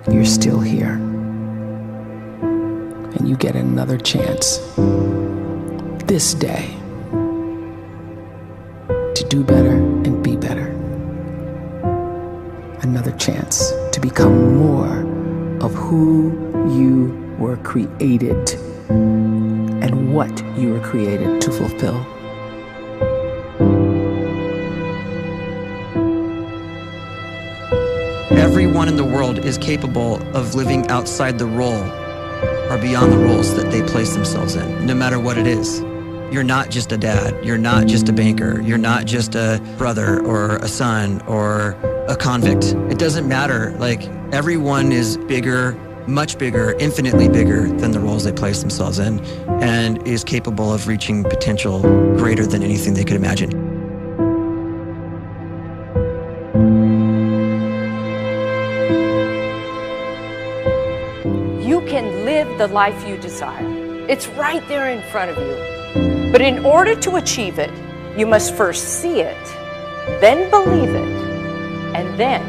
you're still here. And you get another chance this day to do better and be better. Another chance to become more of who you were created and what you were created to fulfill. Everyone in the world is capable of living outside the role or beyond the roles that they place themselves in, no matter what it is. You're not just a dad, you're not just a banker, you're not just a brother or a son or a convict. It doesn't matter. Like, everyone is bigger, much bigger, infinitely bigger than the roles they place themselves in, and is capable of reaching potential greater than anything they could imagine. You can live the life you desire. It's right there in front of you. But in order to achieve it, you must first see it, then believe it, and then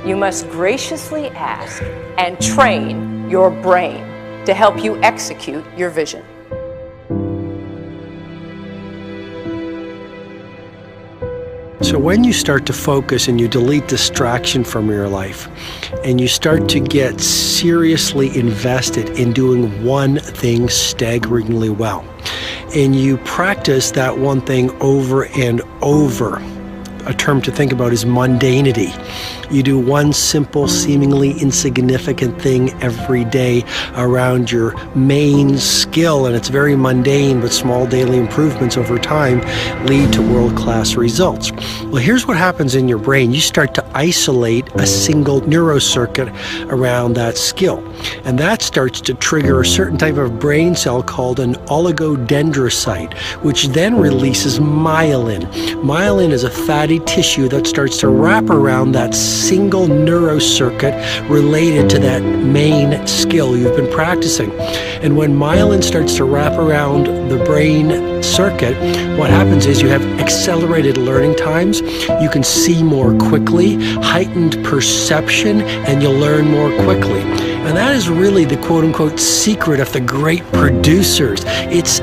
you must graciously ask and train your brain to help you execute your vision. So when you start to focus and you delete distraction from your life, and you start to get seriously invested in doing one thing staggeringly well, and you practice that one thing over and over, a term to think about is mundanity. You do one simple, seemingly insignificant thing every day around your main skill, and it's very mundane, but small daily improvements over time lead to world-class results. Well, here's what happens in your brain. You start to isolate a single neurocircuit around that skill, and that starts to trigger a certain type of brain cell called an oligodendrocyte, which then releases myelin. Myelin is a fatty tissue that starts to wrap around that single neurocircuit related to that main skill you've been practicing. And when myelin starts to wrap around the brain circuit, what happens is you have accelerated learning times, you can see more quickly, heightened perception, and you'll learn more quickly. And that is really the quote-unquote secret of the great producers. It's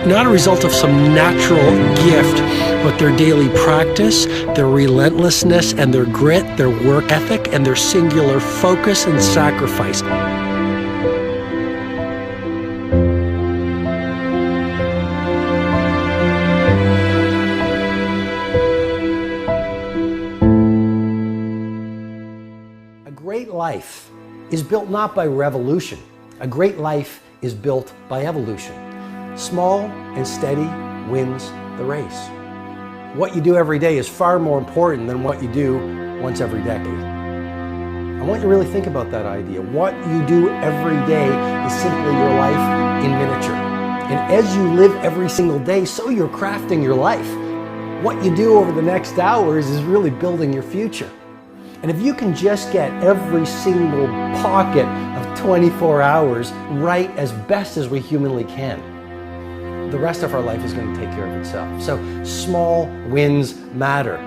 not a result of some natural gift, but their daily practice, their relentlessness and their grit, their work ethic, and their singular focus and sacrifice. A great life is built not by revolution. A great life is built by evolution. Small and steady wins the race. What you do every day is far more important than what you do once every decade. I want you to really think about that idea. What you do every day is simply your life in miniature. And as you live every single day, so you're crafting your life. What you do over the next hours is really building your future. And if you can just get every single pocket of 24 hours right as best as we humanly can, the rest of our life is going to take care of itself. So small wins matter.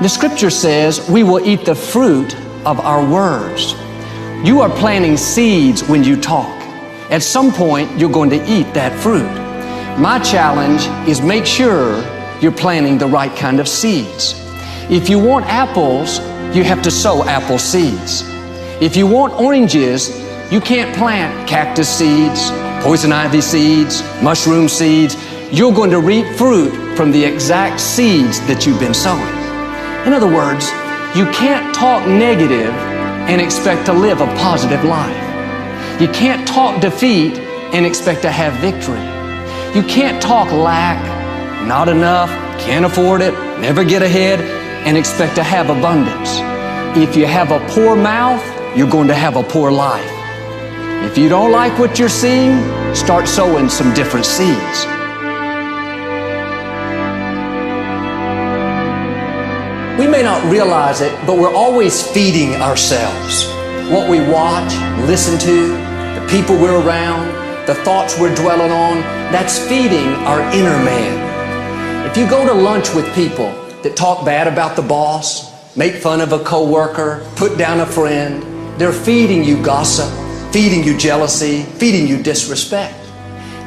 The scripture says we will eat the fruit of our words. You are planting seeds when you talk. At some point, you're going to eat that fruit. My challenge is make sure you're planting the right kind of seeds. If you want apples, you have to sow apple seeds. If you want oranges, you can't plant cactus seeds, poison ivy seeds, mushroom seeds. You're going to reap fruit from the exact seeds that you've been sowing. In other words, you can't talk negative and expect to live a positive life. You can't talk defeat and expect to have victory. You can't talk lack, not enough, can't afford it, never get ahead, and expect to have abundance. If you have a poor mouth, you're going to have a poor life. If you don't like what you're seeing, start sowing some different seeds. We may not realize it, but we're always feeding ourselves. What we watch, listen to, the people we're around, the thoughts we're dwelling on, that's feeding our inner man. If you go to lunch with people that talk bad about the boss, make fun of a coworker, put down a friend. They're feeding you gossip, feeding you jealousy, feeding you disrespect.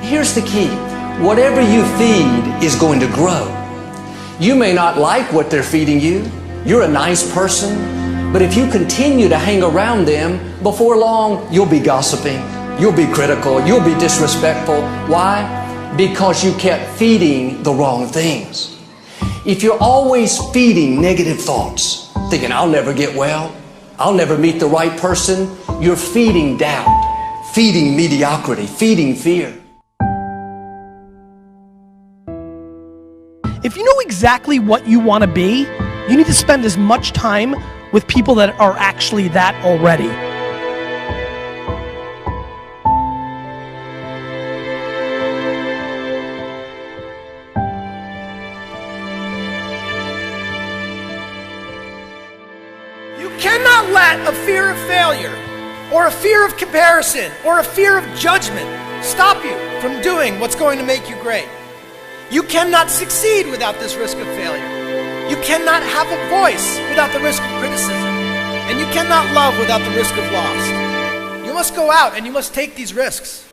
Here's the key. Whatever you feed is going to grow. You may not like what they're feeding you. You're a nice person, but if you continue to hang around them, before long, you'll be gossiping, you'll be critical, you'll be disrespectful. Why? Because you kept feeding the wrong things. If you're always feeding negative thoughts, thinking, I'll never get well, I'll never meet the right person, you're feeding doubt, feeding mediocrity, feeding fear. If you know exactly what you want to be, you need to spend as much time with people that are actually that already. You cannot let a fear of failure, or a fear of comparison, or a fear of judgment stop you from doing what's going to make you great. You cannot succeed without this risk of failure. You cannot have a voice without the risk of criticism. And you cannot love without the risk of loss. You must go out and you must take these risks.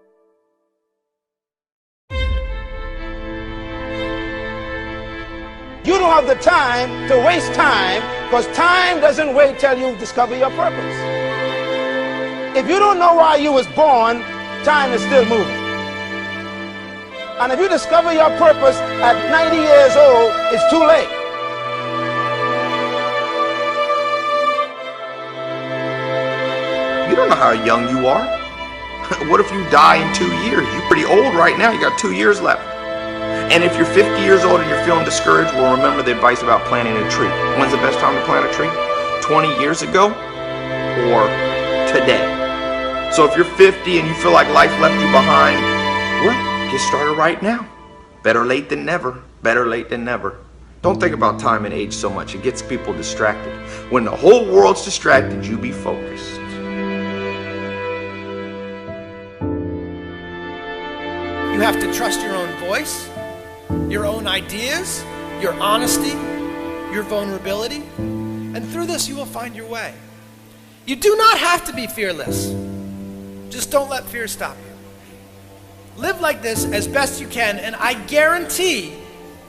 You don't have the time to waste time, because time doesn't wait till you discover your purpose. If you don't know why you was born, time is still moving. And if you discover your purpose at 90 years old, it's too late. You don't know how young you are. What if you die in 2 years? You're pretty old right now. You got 2 years left. And if you're 50 years old and you're feeling discouraged, well, remember the advice about planting a tree. When's the best time to plant a tree? 20 years ago or today? So if you're 50 and you feel like life left you behind, well, get started right now. Better late than never. Better late than never. Don't think about time and age so much. It gets people distracted. When the whole world's distracted, you be focused. You have to trust your own voice, your own ideas, your honesty, your vulnerability, and through this you will find your way. You do not have to be fearless. Just don't let fear stop you. Live like this as best you can, and I guarantee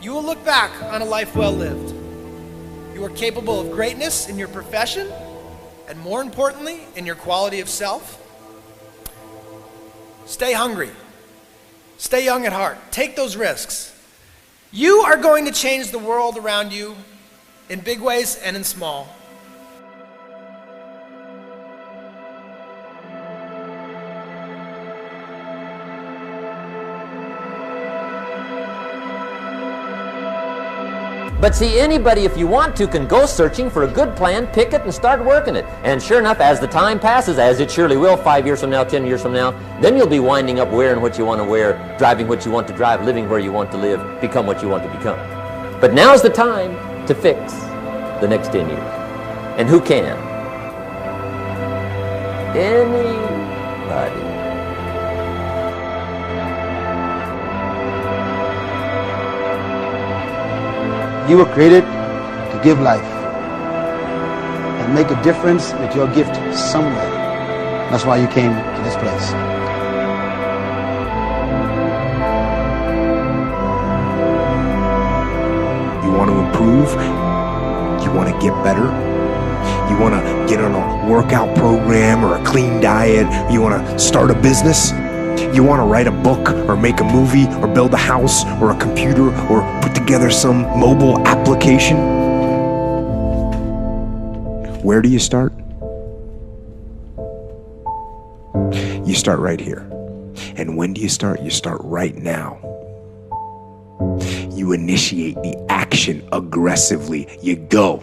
you will look back on a life well lived. You are capable of greatness in your profession, and more importantly, in your quality of self. Stay hungry. Stay young at heart. Take those risks. You are going to change the world around you in big ways and in small. But see, anybody, if you want to, can go searching for a good plan, pick it, and start working it. And sure enough, as the time passes, as it surely will, 5 years from now, 10 years from now, then you'll be winding up wearing what you want to wear, driving what you want to drive, living where you want to live, become what you want to become. But now's the time to fix the next 10 years. And who can? Anybody. You were created to give life and make a difference with your gift somewhere. That's why you came to this place. You want to improve? You want to get better? You want to get on a workout program or a clean diet? You want to start a business? You want to write a book or make a movie or build a house or a computer or put together some mobile application? Where do you start? You start right here. And when do you start? You start right now. You initiate the action aggressively. You go.